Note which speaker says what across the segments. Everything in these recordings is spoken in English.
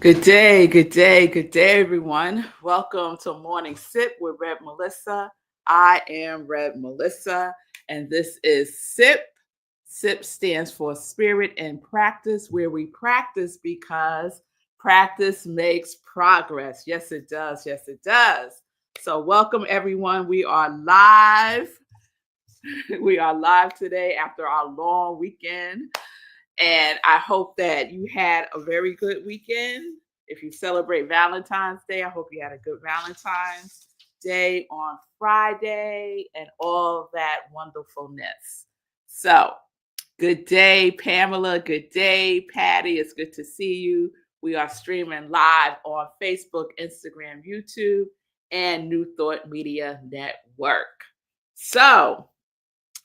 Speaker 1: Good day, good day, good day, everyone. Welcome to Morning Sip with Rev Melissa. I am Rev Melissa, and this is SIP. SIP stands for Spirit and Practice, where we practice because practice makes progress. Yes, it does. Yes, it does. So, welcome, everyone. We are live. We are live today after our long weekend. And I hope that you had a very good weekend. If you celebrate Valentine's Day, I hope you had a good Valentine's Day on Friday and all that wonderfulness. So, good day, Pamela. Good day, Patty. It's good to see you. We are streaming live on Facebook, Instagram, YouTube, and New Thought Media Network. So,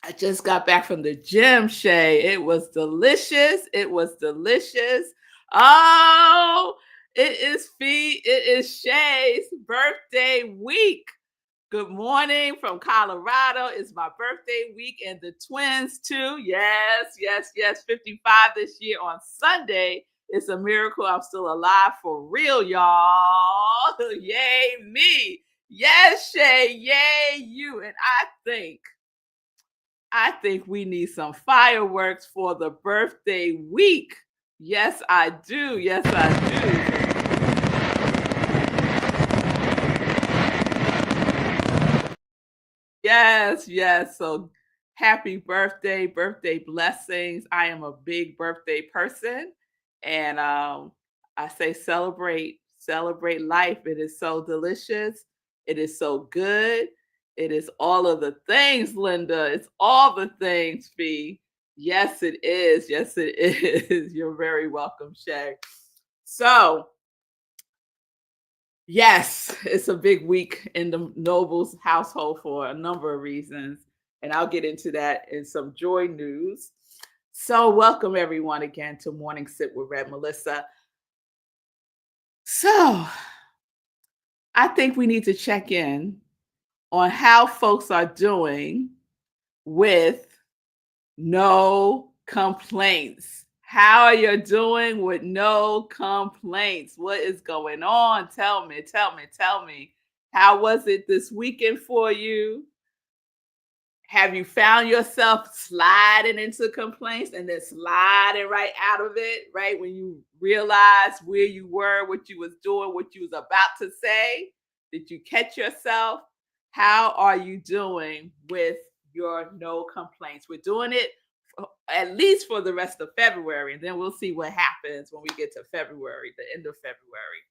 Speaker 1: I just got back from the gym, Shay. It was delicious. It was delicious. Oh, it is Shay's birthday week. Good morning from Colorado. It's my birthday week and the twins too. Yes, yes, yes. 55 this year on Sunday. It's a miracle I'm still alive for real, y'all. Yay, me. Yes, Shay. Yay, you. And I think we need some fireworks for the birthday week. Yes, I do. Yes, I do. Yes, yes. So happy birthday, birthday blessings. I am a big birthday person. And I say celebrate life. It is so delicious. It is so good. It is all of the things, Linda. It's all the things, Fee. Yes, it is. Yes, it is. You're very welcome, Shay. So, yes, it's a big week in the Nobles household for a number of reasons. And I'll get into that in some joy news. So, welcome everyone again to Morning Sip with Rev Melissa. So, I think we need to check in on how folks are doing with no complaints. How are you doing with no complaints? What is going on? Tell me, tell me, tell me. How was it this weekend for you? Have you found yourself sliding into complaints and then sliding right out of it, right? When you realize where you were, what you was doing, what you was about to say? Did you catch yourself? How are you doing with your no complaints? We're doing it at least for the rest of February, and then we'll see what happens when we get to February, the end of February.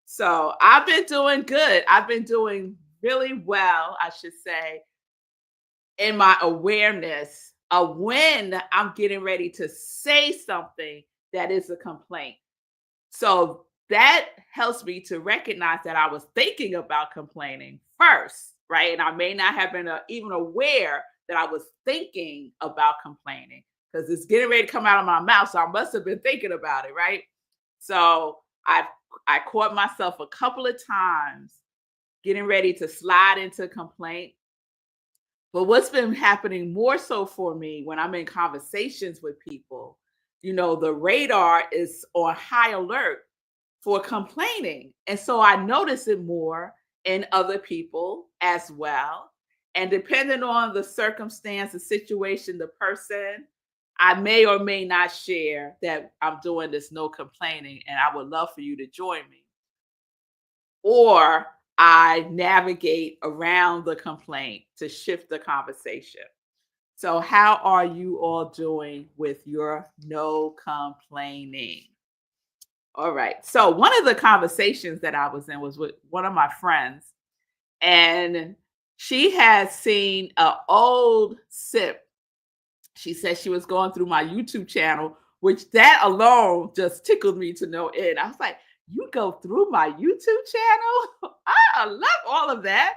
Speaker 1: So I've been doing good. I've been doing really well, I should say, in my awareness of when I'm getting ready to say something that is a complaint. So that helps me to recognize that I was thinking about complaining first, right? And I may not have been even aware that I was thinking about complaining because it's getting ready to come out of my mouth. So I must have been thinking about it, right? So I caught myself a couple of times getting ready to slide into complaint. But what's been happening more so for me when I'm in conversations with people, the radar is on high alert for complaining. And so I notice it more in other people as well. And depending on the circumstance, the situation, the person, I may or may not share that I'm doing this no complaining. And I would love for you to join me. Or I navigate around the complaint to shift the conversation. So, how are you all doing with your no complaining? All right. So, one of the conversations that I was in was with one of my friends, and she had seen an old sip. She said she was going through my YouTube channel, which that alone just tickled me to no end. I was like, you go through my YouTube channel? I love all of that.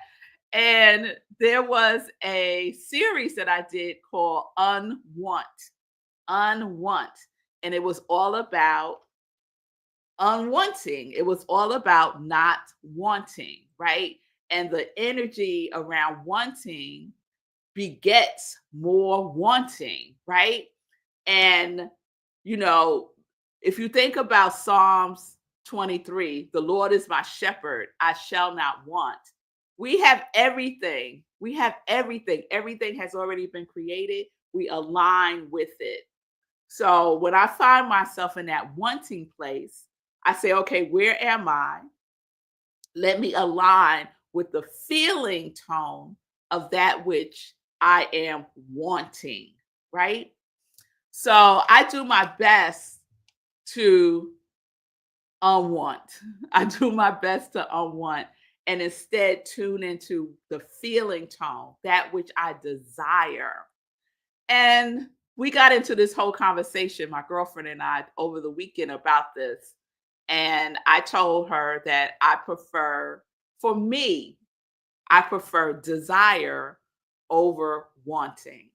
Speaker 1: And there was a series that I did called Unwant. Unwant. And it was all about unwanting. It was all about not wanting, right? And the energy around wanting begets more wanting, right? And, you know, if you think about Psalms 23, the Lord is my shepherd, I shall not want. We have everything. We have everything. Everything has already been created. We align with it. So when I find myself in that wanting place, I say, okay, where am I? Let me align with the feeling tone of that which I am wanting, right? So I do my best to unwant. I do my best to unwant and instead tune into the feeling tone, that which I desire. And we got into this whole conversation, my girlfriend and I, over the weekend about this. And I told her that for me, I prefer desire over wanting.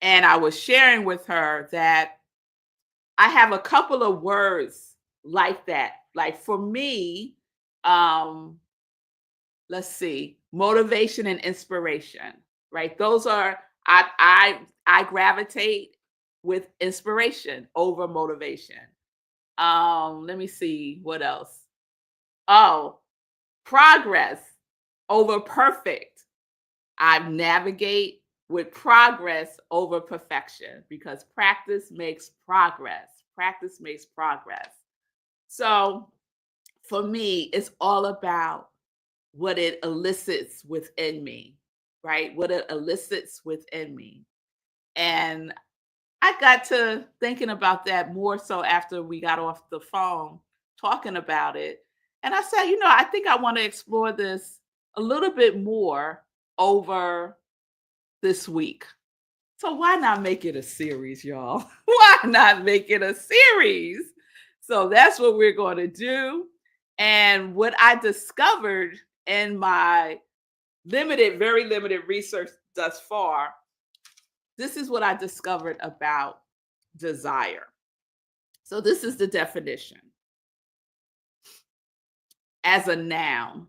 Speaker 1: And I was sharing with her that I have a couple of words like that. Like for me, um, let's see, motivation and inspiration, right? Those are I gravitate with inspiration over motivation. Let me see what else. Oh, progress over perfect. I navigate with progress over perfection because practice makes progress. Practice makes progress. So for me, it's all about what it elicits within me, right? What it elicits within me. And I got to thinking about that more so after we got off the phone talking about it. And I said, I think I want to explore this a little bit more over this week. So why not make it a series, y'all? Why not make it a series? So that's what we're going to do. And what I discovered in my very limited research thus far, this is what I discovered about desire. So this is the definition. As a noun,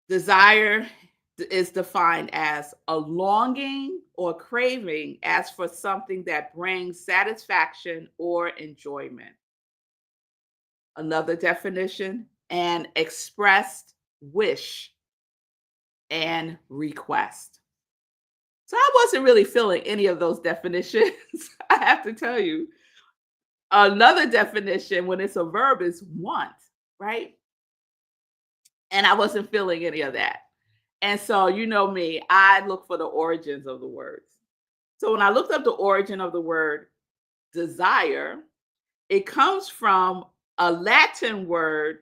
Speaker 1: desire is defined as a longing or craving as for something that brings satisfaction or enjoyment. Another definition, an expressed wish and request. So I wasn't really feeling any of those definitions, I have to tell you. Another definition when it's a verb is want, right? And I wasn't feeling any of that. And so, you know me, I look for the origins of the words. So when I looked up the origin of the word desire, it comes from a Latin word,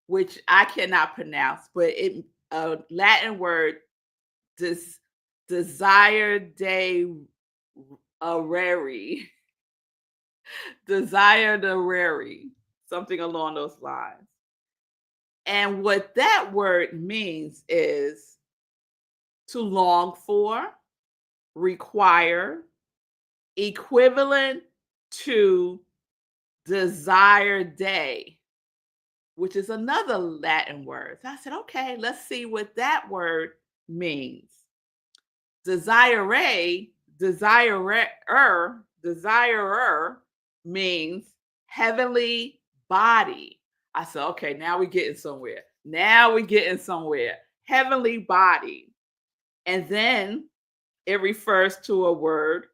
Speaker 1: which I cannot pronounce, but a Latin word, desire de areri, desire de areri, something along those lines. And what that word means is to long for, require, equivalent to desire day, which is another Latin word. So I said, okay, let's see what that word means. Desirer means heavenly body. I said, okay, now we're getting somewhere. Heavenly body. And then it refers to a word,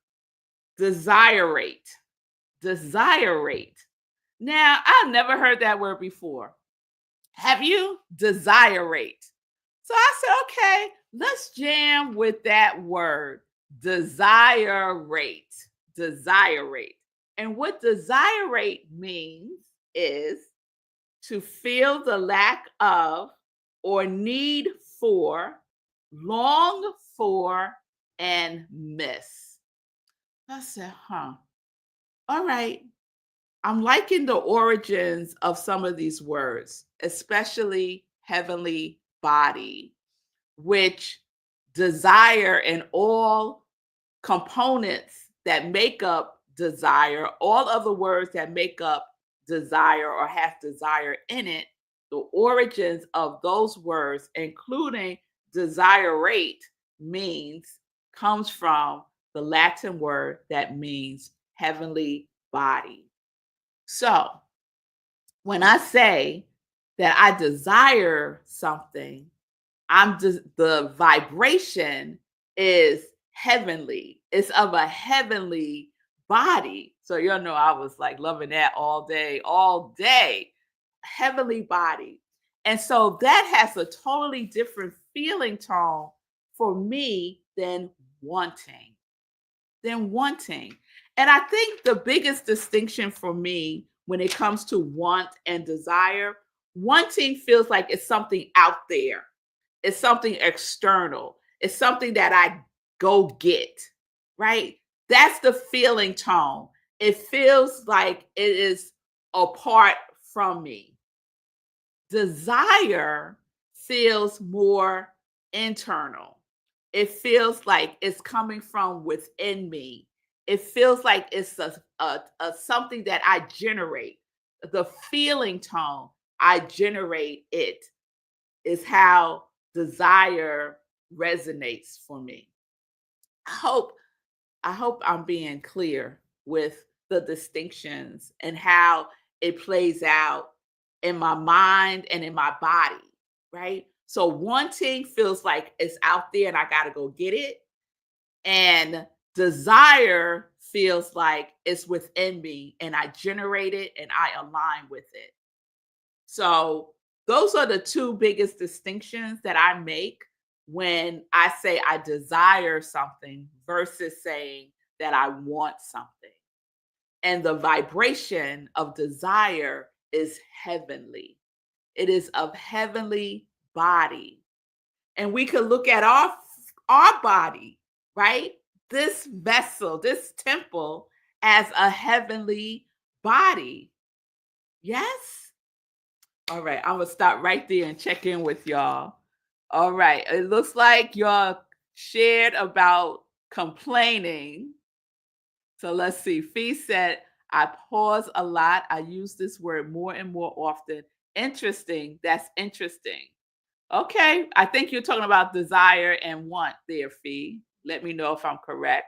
Speaker 1: desirate. Desirate. Now, I've never heard that word before. Have you? Desirate. So I said, okay, let's jam with that word, desirate. Desirate. And what desirate means is to feel the lack of or need for, long for, and miss. I said, all right. I'm liking the origins of some of these words, especially heavenly body, which desire and all components that make up desire, all of the words that make up desire or have desire in it, the origins of those words, including desirate, comes from the Latin word that means heavenly body. So When I say that I desire something, I'm just the vibration is heavenly. It's of a heavenly body. So you know I was like loving that all day, all day. Heavenly body. And so that has a totally different feeling tone for me than wanting. And I think the biggest distinction for me when it comes to want and desire, wanting feels like it's something out there, it's something external, it's something that I go get, right? That's the feeling tone. It feels like it is apart from me. Desire feels more internal. It feels like it's coming from within me. It feels like it's a something that I generate. The feeling tone, I generate it, is how desire resonates for me. I hope I hope I'm being clear with the distinctions and how it plays out in my mind and in my body, right? So wanting feels like it's out there and I got to go get it. And desire feels like it's within me and I generate it and I align with it. So those are the two biggest distinctions that I make when I say I desire something versus saying that I want something. And the vibration of desire is heavenly. It is of heavenly body. And we could look at our body, right? This vessel, this temple as a heavenly body. Yes? All right, I'm gonna stop right there and check in with y'all. All right, it looks like y'all shared about complaining. So let's see. Fee said, I pause a lot. I use this word more and more often. Interesting. That's interesting. Okay, I think you're talking about desire and want there, Fee. Let me know if I'm correct.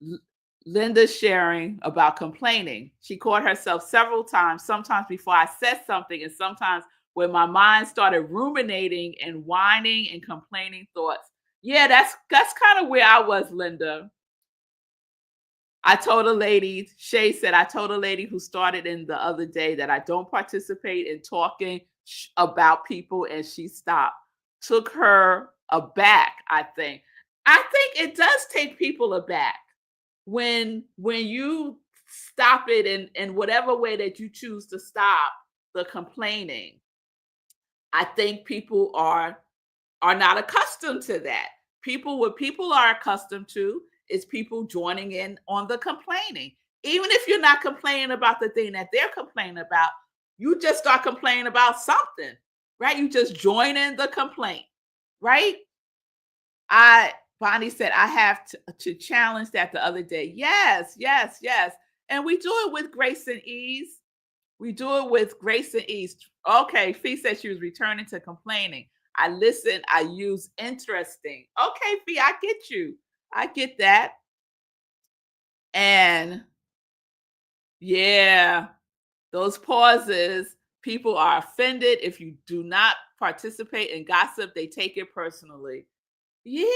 Speaker 1: L- Linda sharing about complaining. She caught herself several times, sometimes before I said something, and sometimes when my mind started ruminating and whining and complaining thoughts. Yeah, that's kind of where I was, Linda. I told a lady, Shay said, I told a lady who started in the other day that I don't participate in talking about people, and she stopped. Took her aback, I think. I think it does take people aback when you stop it in whatever way that you choose to stop the complaining. I think people are not accustomed to that. What people are accustomed to is people joining in on the complaining. Even if you're not complaining about the thing that they're complaining about, you just start complaining about something, right? You just join in the complaint, right? I Bonnie said I have to challenge that the other day. Yes, yes, yes. And we do it with grace and ease. We do it with grace and ease. Okay, Fee said she was returning to complaining. I listen, I use interesting. Okay, Fee, I get you. I get that. And yeah, those pauses, people are offended if you do not participate in gossip, they take it personally. Yeah,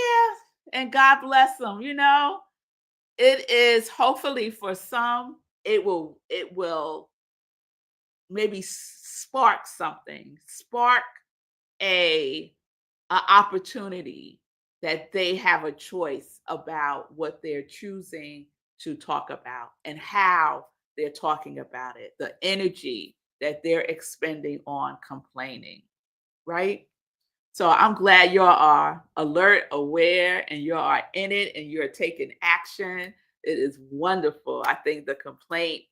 Speaker 1: and God bless them, It is hopefully for some, it will maybe spark something, spark a, a opportunity that they have a choice about what they're choosing to talk about and how they're talking about it, the energy that they're expending on complaining, right? So I'm glad you all are alert, aware, and you are in it and you're taking action. It is wonderful. I think the complaint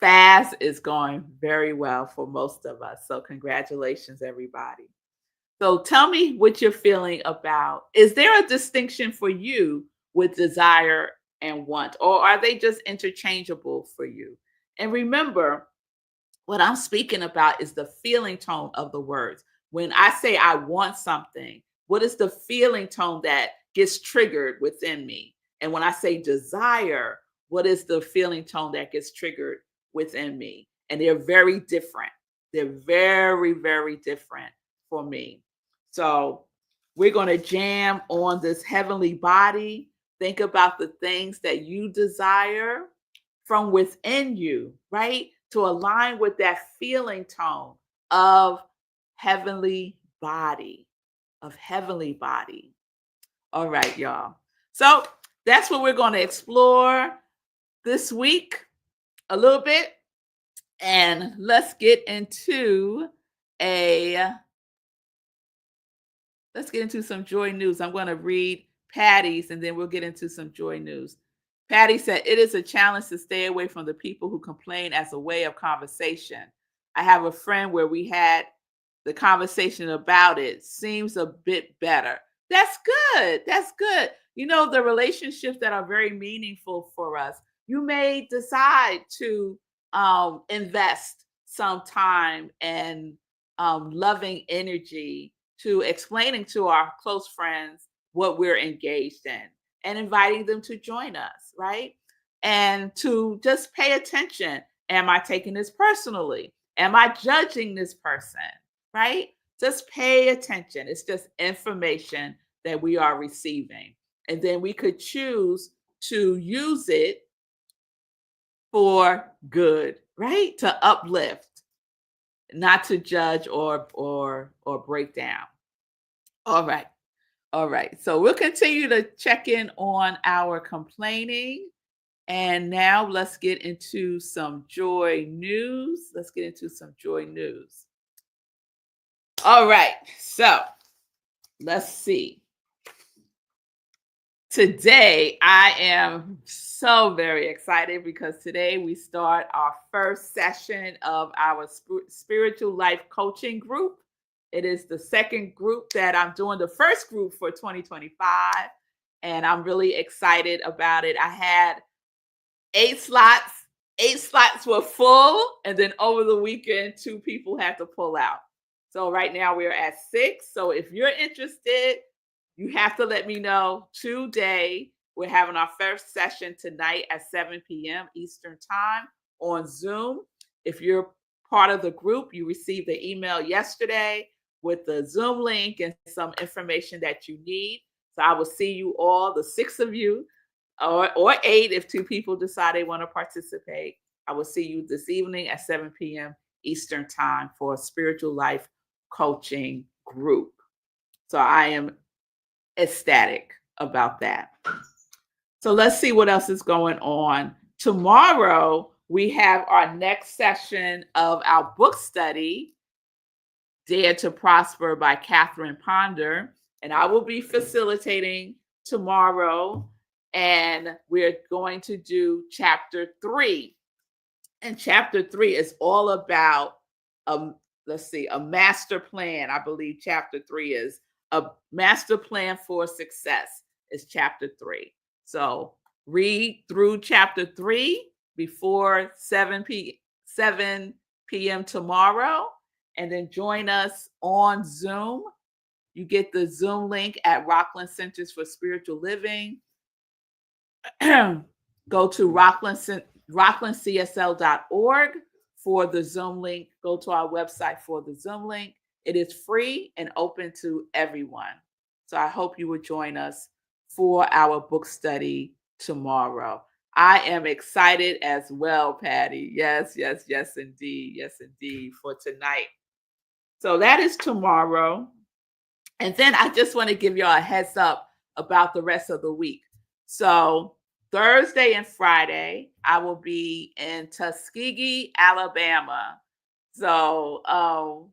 Speaker 1: fast is going very well for most of us. So congratulations, everybody. So tell me what you're feeling about. Is there a distinction for you with desire and want, or are they just interchangeable for you? And remember, what I'm speaking about is the feeling tone of the words. When I say I want something, what is the feeling tone that gets triggered within me? And when I say desire, what is the feeling tone that gets triggered within me? and they're very different. They're very, very different for me. So we're going to jam on this heavenly body. Think about the things that you desire from within you, right? To align with that feeling tone of heavenly body, of heavenly body. All right, y'all. So that's what we're going to explore this week a little bit. And let's get into a let's get into some joy news. I'm going to read Patty's and then we'll get into some joy news. Patty said, it is a challenge to stay away from the people who complain as a way of conversation. I have a friend where we had the conversation about it. Seems a bit better. That's good. That's good. You know, the relationships that are very meaningful for us, you may decide to invest some time and loving energy to explaining to our close friends what we're engaged in and inviting them to join us, right? And to just pay attention. Am I taking this personally? Am I judging this person? Right? Just pay attention. It's just information that we are receiving. And then we could choose to use it for good, right? To uplift, not to judge or break down. All right. All right. So we'll continue to check in on our complaining. And now let's get into some joy news. Let's get into some joy news. All right. So let's see. Today, I am so very excited because today we start our first session of our spiritual life coaching group. It is the second group that I'm doing, the first group for 2025, and I'm really excited about it. I had 8 slots. 8 slots were full, and then over the weekend, 2 people had to pull out. So right now we're at 6. So if you're interested, you have to let me know today. We're having our first session tonight at 7 p.m. Eastern Time on Zoom. If you're part of the group, you received the email yesterday with the Zoom link and some information that you need. So I will see you all, the 6 of you, or 8 if 2 people decide they want to participate. I will see you this evening at 7 p.m. Eastern Time for a spiritual life coaching group. So I am ecstatic about that. So let's see what else is going on. Tomorrow, we have our next session of our book study, Dare to Prosper by Catherine Ponder. And I will be facilitating tomorrow. And we're going to do chapter 3. And chapter 3 is all about, a master plan. I believe chapter 3 is a master plan for success is chapter 3. So read through chapter 3 before 7 p.m. tomorrow, and then join us on Zoom. You get the Zoom link at Rockland Centers for Spiritual Living. Go to rocklandcsl.org for the Zoom link. Go to our website for the Zoom link. It is free and open to everyone. So I hope you will join us for our book study tomorrow. I am excited as well, Patty. Yes, yes, yes, indeed. Yes, indeed, for tonight. So that is tomorrow. And then I just want to give y'all a heads up about the rest of the week. So Thursday and Friday, I will be in Tuskegee, Alabama. So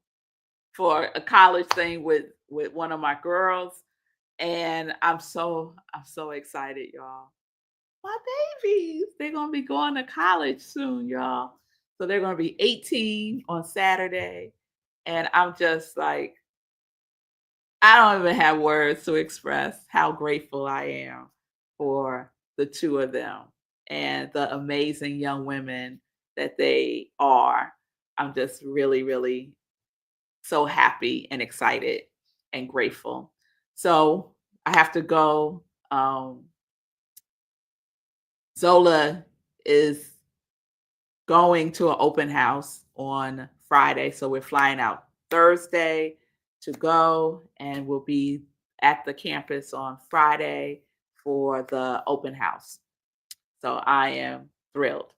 Speaker 1: for a college thing with one of my girls. And I'm so excited, y'all. My babies, they're gonna be going to college soon, y'all. So they're gonna be 18 on Saturday. And I'm just like, I don't even have words to express how grateful I am for the 2 of them and the amazing young women that they are. I'm just really, really so happy and excited and grateful. So I have to go. Zola is going to an open house on Friday. So we're flying out Thursday to go, and we'll be at the campus on Friday for the open house. So I am thrilled.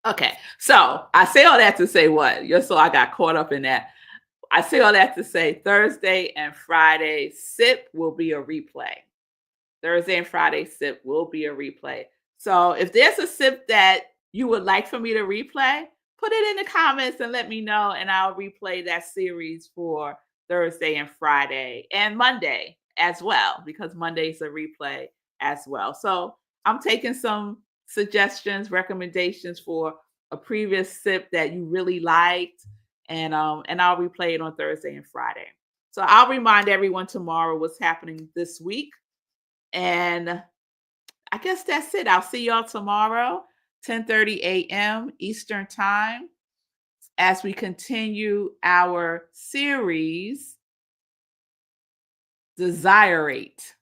Speaker 1: Okay, so I say all that to say what? Just so I got caught up in that. I say all that to say Thursday and Friday SIP will be a replay. Thursday and Friday SIP will be a replay. So if there's a SIP that you would like for me to replay, put it in the comments and let me know, and I'll replay that series for Thursday and Friday and Monday as well, because Monday's a replay as well. So I'm taking some suggestions, recommendations for a previous SIP that you really liked, and I'll replay it on Thursday and Friday. So I'll remind everyone tomorrow what's happening this week. And I guess that's it. I'll see y'all tomorrow, 10:30 a.m. Eastern Time, as we continue our series, Desirate.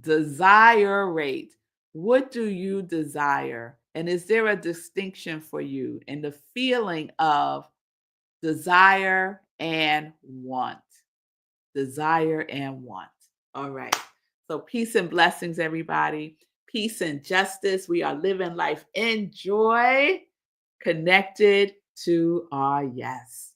Speaker 1: Desirate. What do you desire? And is there a distinction for you in the feeling of desire and want? Desire and want. All right. So peace and blessings, everybody. Peace and justice. We are living life in joy, connected to our yes.